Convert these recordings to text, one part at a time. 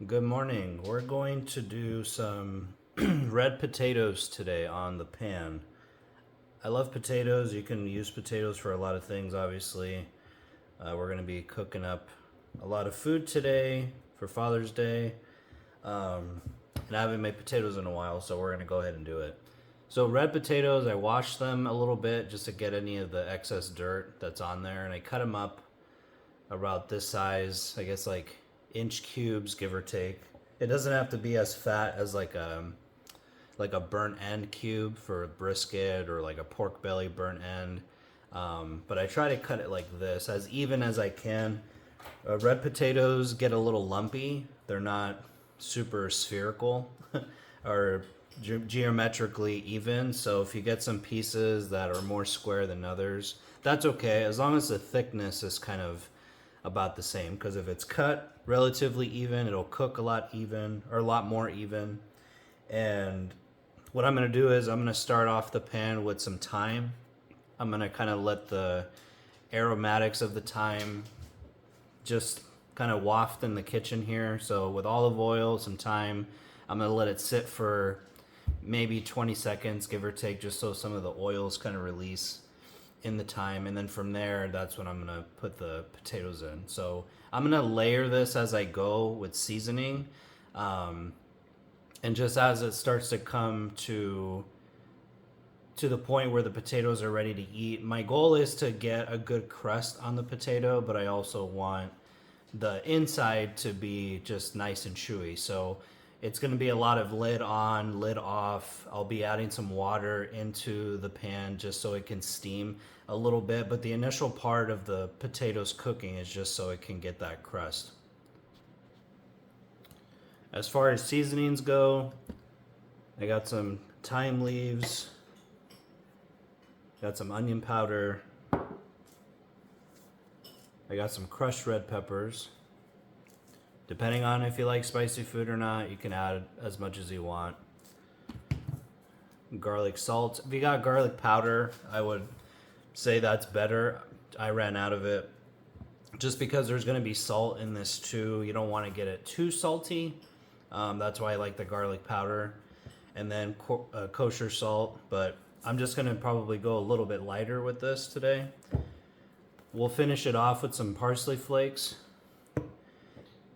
Good morning. We're going to do some red potatoes today on the pan. I love potatoes. You can use potatoes for a lot of things, obviously. We're going to be cooking up a lot of food today for Father's Day. And I haven't made potatoes in a while, so we're going to go ahead and do it. So, red potatoes, I washed them a little bit just to get any of the excess dirt that's on there, and I cut them up about this size, I guess like inch cubes, give or take. It doesn't have to be as fat as like a burnt end cube for a brisket or like a pork belly burnt end. But I try to cut it like this, as even as I can. Red potatoes get a little lumpy. They're not super spherical or geometrically even. So if you get some pieces that are more square than others, that's okay, as long as the thickness is kind of about the same. Because if it's cut relatively even, it'll cook a lot more even. And what I'm going to do is I'm going to start off the pan with some thyme. I'm going to kind of let the aromatics of the thyme just kind of waft in the kitchen here. So with olive oil, some thyme, I'm going to let it sit for maybe 20 seconds, give or take, just so some of the oils kind of release in the thyme. And then from there, that's when I'm going to put the potatoes in. So I'm going to layer this as I go with seasoning. And just as it starts to come to the point where the potatoes are ready to eat, my goal is to get a good crust on the potato, but I also want the inside to be just nice and chewy. So it's going to be a lot of lid on, lid off. I'll be adding some water into the pan just so it can steam a little bit, but the initial part of the potatoes cooking is just so it can get that crust. As far as seasonings go, I got some thyme leaves, got some onion powder, I got some crushed red peppers. Depending on if you like spicy food or not, you can add as much as you want. Garlic salt. If you got garlic powder, I would say that's better. I ran out of it. Just because there's going to be salt in this too. You don't want to get it too salty. That's why I like the garlic powder. And then kosher salt. But I'm just going to probably go a little bit lighter with this today. We'll finish it off with some parsley flakes.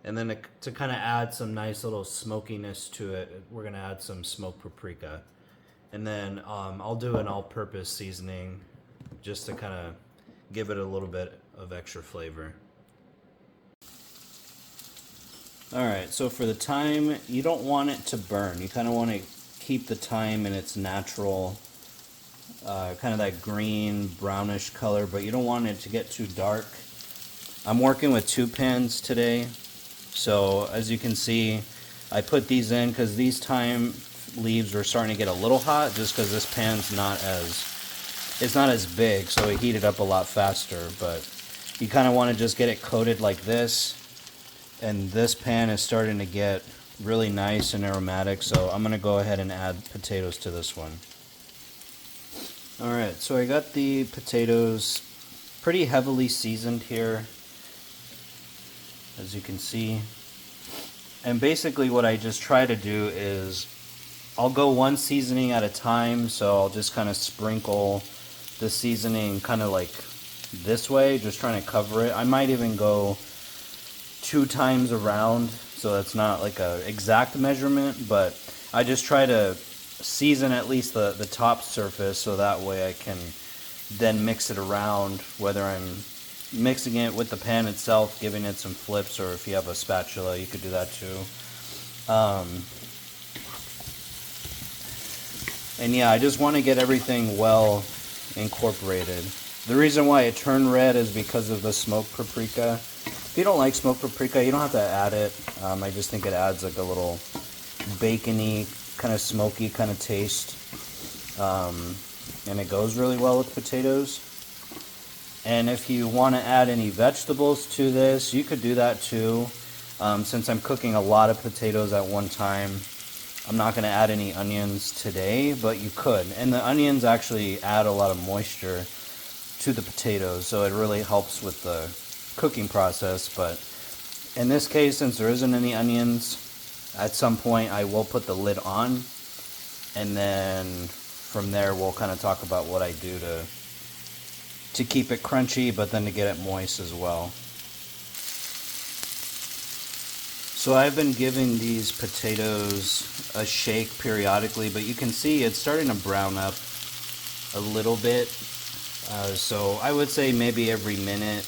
And then to kind of add some nice little smokiness to it, we're going to add some smoked paprika. And then I'll do an all-purpose seasoning just to kind of give it a little bit of extra flavor. Alright, so for the thyme, you don't want it to burn. You kind of want to keep the thyme in its natural, kind of that green, brownish color, but you don't want it to get too dark. I'm working with 2 pans today. So as you can see, I put these in because these thyme leaves were starting to get a little hot just because this pan's not as big, so it heated up a lot faster. But you kind of want to just get it coated like this. And this pan is starting to get really nice and aromatic, so I'm going to go ahead and add potatoes to this one. Alright, so I got the potatoes pretty heavily seasoned here, as you can see. And basically what I just try to do is I'll go one seasoning at a time, so I'll just kind of sprinkle the seasoning kind of like this way, just trying to cover it. I might even go 2 times around, so that's not like a exact measurement, but I just try to season at least the top surface, so that way I can then mix it around, whether I'm mixing it with the pan itself, giving it some flips, or if you have a spatula, you could do that too. And yeah, I just want to get everything well incorporated. The reason why it turned red is because of the smoked paprika. If you don't like smoked paprika, you don't have to add it. I just think it adds like a little bacony, kind of smoky kind of taste. And it goes really well with potatoes. And if you want to add any vegetables to this, you could do that too. Since I'm cooking a lot of potatoes at one time, I'm not going to add any onions today, but you could. And the onions actually add a lot of moisture to the potatoes, so it really helps with the cooking process. But In this case, since there isn't any onions, at some point I will put the lid on, and then from there we'll kind of talk about what I do to keep it crunchy, but then to get it moist as well. So I've been giving these potatoes a shake periodically, but you can see it's starting to brown up a little bit. So I would say maybe every minute,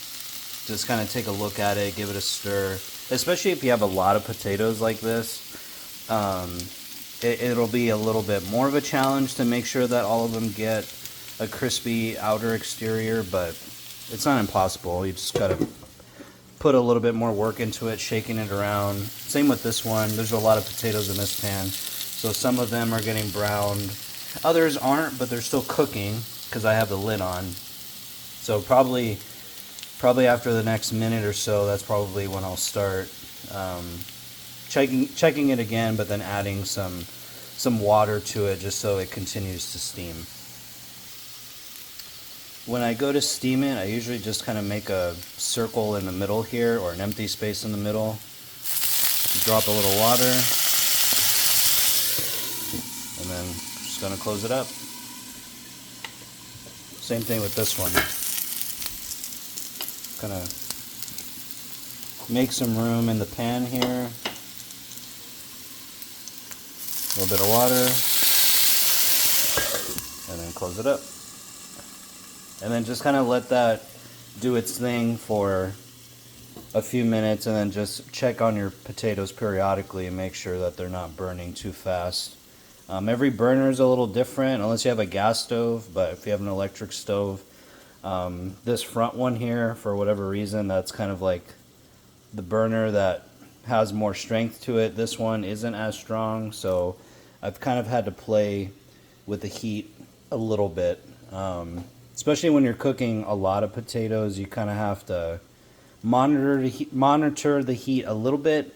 just kind of take a look at it, give it a stir. Especially if you have a lot of potatoes like this, it'll be a little bit more of a challenge to make sure that all of them get a crispy outer exterior, but it's not impossible. You just gotta put a little bit more work into it, shaking it around. Same with this one. There's a lot of potatoes in this pan, so some of them are getting browned. Others aren't, but they're still cooking because I have the lid on. So probably after the next minute or so, that's probably when I'll start checking it again, but then adding some water to it just so it continues to steam. When I go to steam it, I usually just kind of make a circle in the middle here, or an empty space in the middle. Drop a little water, and then just gonna close it up. Same thing with this one. Gonna make some room in the pan here. A little bit of water, and then close it up. And then just kind of let that do its thing for a few minutes, and then just check on your potatoes periodically and make sure that they're not burning too fast. Every burner is a little different unless you have a gas stove, but if you have an electric stove, this front one here, for whatever reason, that's kind of like the burner that has more strength to it. This one isn't as strong, so I've kind of had to play with the heat a little bit. Especially when you're cooking a lot of potatoes, you kind of have to monitor the heat a little bit,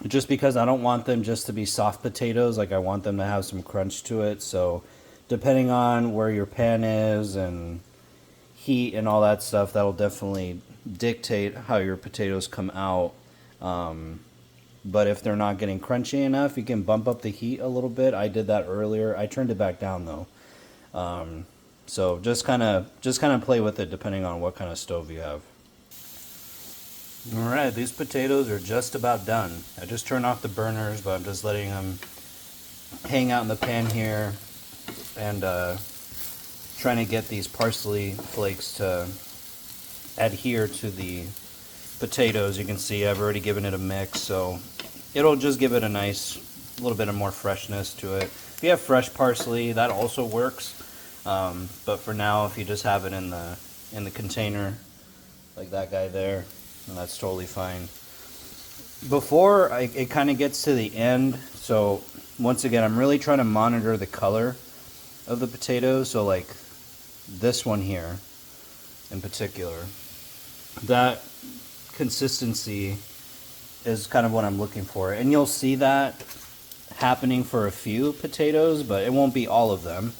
just because I don't want them just to be soft potatoes. Like, I want them to have some crunch to it. So depending on where your pan is and heat and all that stuff, that'll definitely dictate how your potatoes come out. But if they're not getting crunchy enough, you can bump up the heat a little bit. I did that earlier. I turned it back down though. So just kind of play with it depending on what kind of stove you have. Alright, these potatoes are just about done. I just turned off the burners, but I'm just letting them hang out in the pan here, and trying to get these parsley flakes to adhere to the potatoes. You can see I've already given it a mix, so it'll just give it a nice little bit of more freshness to it. If you have fresh parsley, that also works. But for now, if you just have it in the container, like that guy there, and that's totally fine. Before it kind of gets to the end, so once again, I'm really trying to monitor the color of the potatoes. So like this one here in particular, that consistency is kind of what I'm looking for. And you'll see that happening for a few potatoes, but it won't be all of them,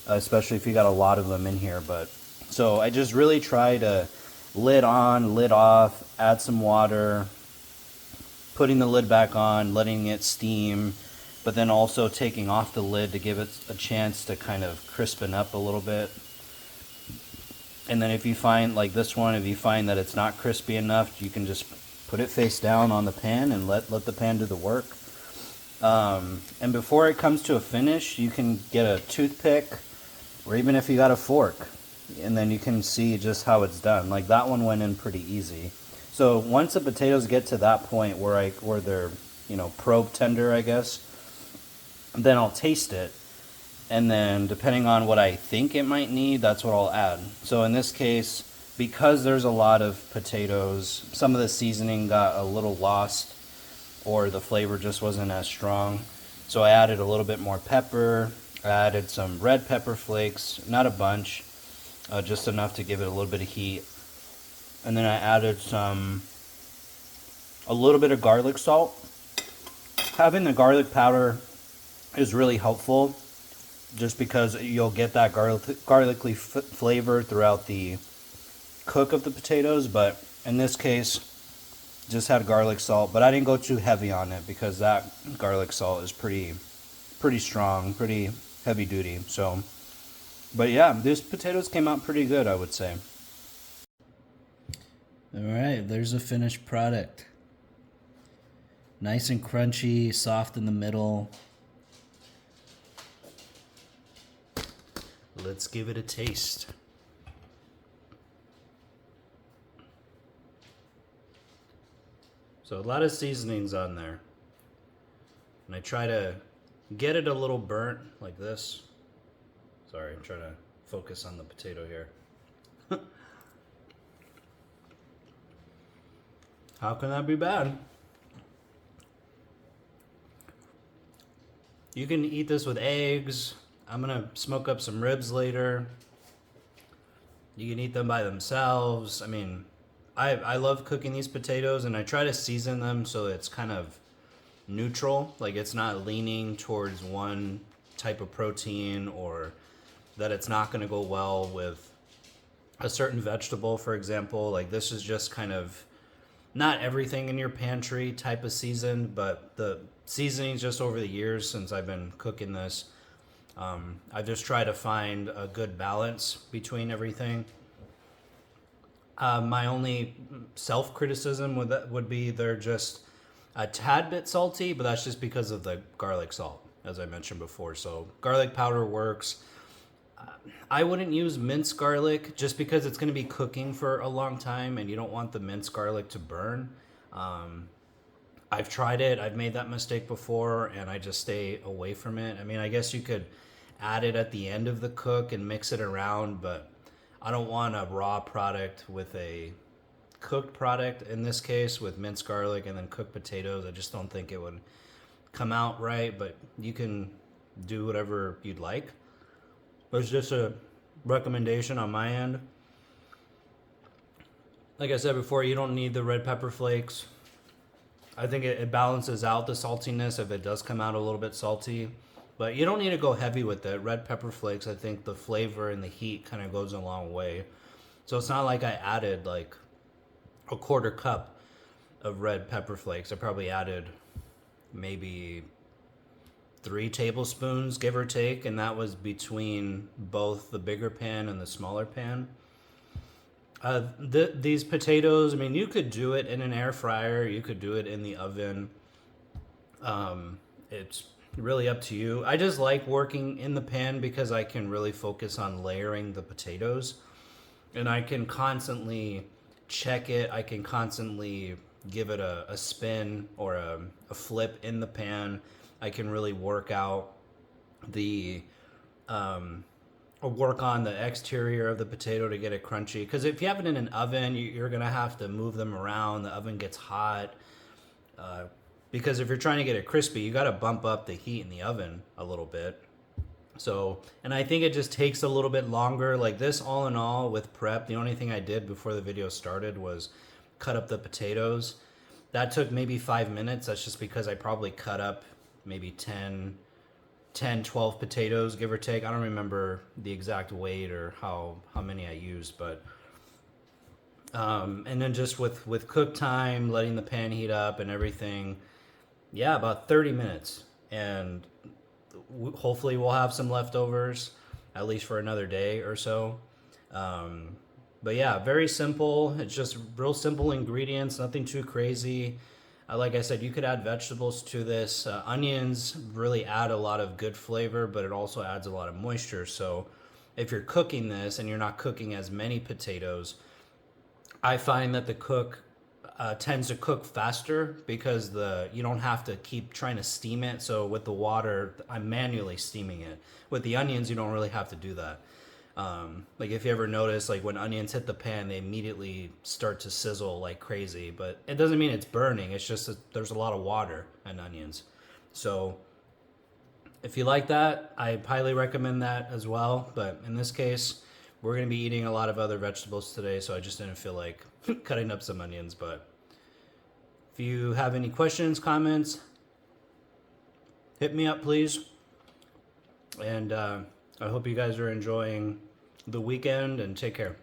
especially if you got a lot of them in here. But so I just really try to lid on, lid off, add some water, putting the lid back on, letting it steam, but then also taking off the lid to give it a chance to kind of crispen up a little bit. And then if you find, like this one, if you find that it's not crispy enough, you can just put it face down on the pan and let the pan do the work. And before it comes to a finish, you can get a toothpick, or even if you got a fork, and then you can see just how it's done. Like that one went in pretty easy. So once the potatoes get to that point where they're, probe tender, I guess, then I'll taste it. And then depending on what I think it might need, that's what I'll add. So in this case, because there's a lot of potatoes, some of the seasoning got a little lost, or the flavor just wasn't as strong. So I added a little bit more pepper. I added some red pepper flakes, not a bunch, just enough to give it a little bit of heat. And then I added a little bit of garlic salt. Having the garlic powder is really helpful, just because you'll get that garlicky flavor throughout the cook of the potatoes. But in this case, Just had garlic salt, but I didn't go too heavy on it because that garlic salt is pretty strong, pretty heavy duty. So, but yeah, these potatoes came out pretty good, I would say. All right, there's a finished product. Nice and crunchy, soft in the middle. Let's give it a taste. So a lot of seasonings on there. And I try to get it a little burnt like this. Sorry, I'm trying to focus on the potato here. How can that be bad? You can eat this with eggs. I'm gonna smoke up some ribs later. You can eat them by themselves. I mean, I love cooking these potatoes, and I try to season them so it's kind of neutral. Like it's not leaning towards one type of protein, or that it's not gonna go well with a certain vegetable, for example. Like this is just kind of not everything in your pantry type of season, but the seasonings just over the years since I've been cooking this, I just try to find a good balance between everything. My only self-criticism would be they're just a tad bit salty, but that's just because of the garlic salt, as I mentioned before. So garlic powder works. I wouldn't use minced garlic just because it's going to be cooking for a long time and you don't want the minced garlic to burn. I've tried it. I've made that mistake before and I just stay away from it. I mean, I guess you could add it at the end of the cook and mix it around, but I don't want a raw product with a cooked product, in this case with minced garlic and then cooked potatoes. I just don't think it would come out right, but you can do whatever you'd like. It's just a recommendation on my end. Like I said before, you don't need the red pepper flakes. I think it balances out the saltiness if it does come out a little bit salty. But you don't need to go heavy with it. Red pepper flakes, I think the flavor and the heat kind of goes a long way. So it's not like I added like a quarter cup of red pepper flakes. I probably added maybe 3 tablespoons, give or take, and that was between both the bigger pan and the smaller pan. These potatoes, I mean, you could do it in an air fryer, you could do it in the oven. It's really up to you. I just like working in the pan because I can really focus on layering the potatoes, and I can constantly check it. I can constantly give it a spin or a flip in the pan. I can really work out the or work on the exterior of the potato to get it crunchy. Because if you have it in an oven, you're gonna have to move them around. The oven gets hot. Because if you're trying to get it crispy, you got to bump up the heat in the oven a little bit. So, and I think it just takes a little bit longer. Like this, all in all, with prep, the only thing I did before the video started was cut up the potatoes. That took maybe 5 minutes. That's just because I probably cut up maybe 10, 12 potatoes, give or take. I don't remember the exact weight or how many I used, but and then just with cook time, letting the pan heat up and everything, yeah, about 30 minutes. And hopefully we'll have some leftovers, at least for another day or so. But yeah, very simple. It's just real simple ingredients, nothing too crazy. Like I said, you could add vegetables to this. Onions really add a lot of good flavor, but it also adds a lot of moisture. So if you're cooking this and you're not cooking as many potatoes, I find that the cook tends to cook faster because you don't have to keep trying to steam it. So with the water, I'm manually steaming it. With the onions, you don't really have to do that. Like if you ever notice, like when onions hit the pan, they immediately start to sizzle like crazy. But it doesn't mean it's burning. It's just that there's a lot of water in onions. So if you like that, I highly recommend that as well. But in this case, we're going to be eating a lot of other vegetables today, so I just didn't feel like cutting up some onions. But if you have any questions, comments, hit me up, please. And I hope you guys are enjoying the weekend, and take care.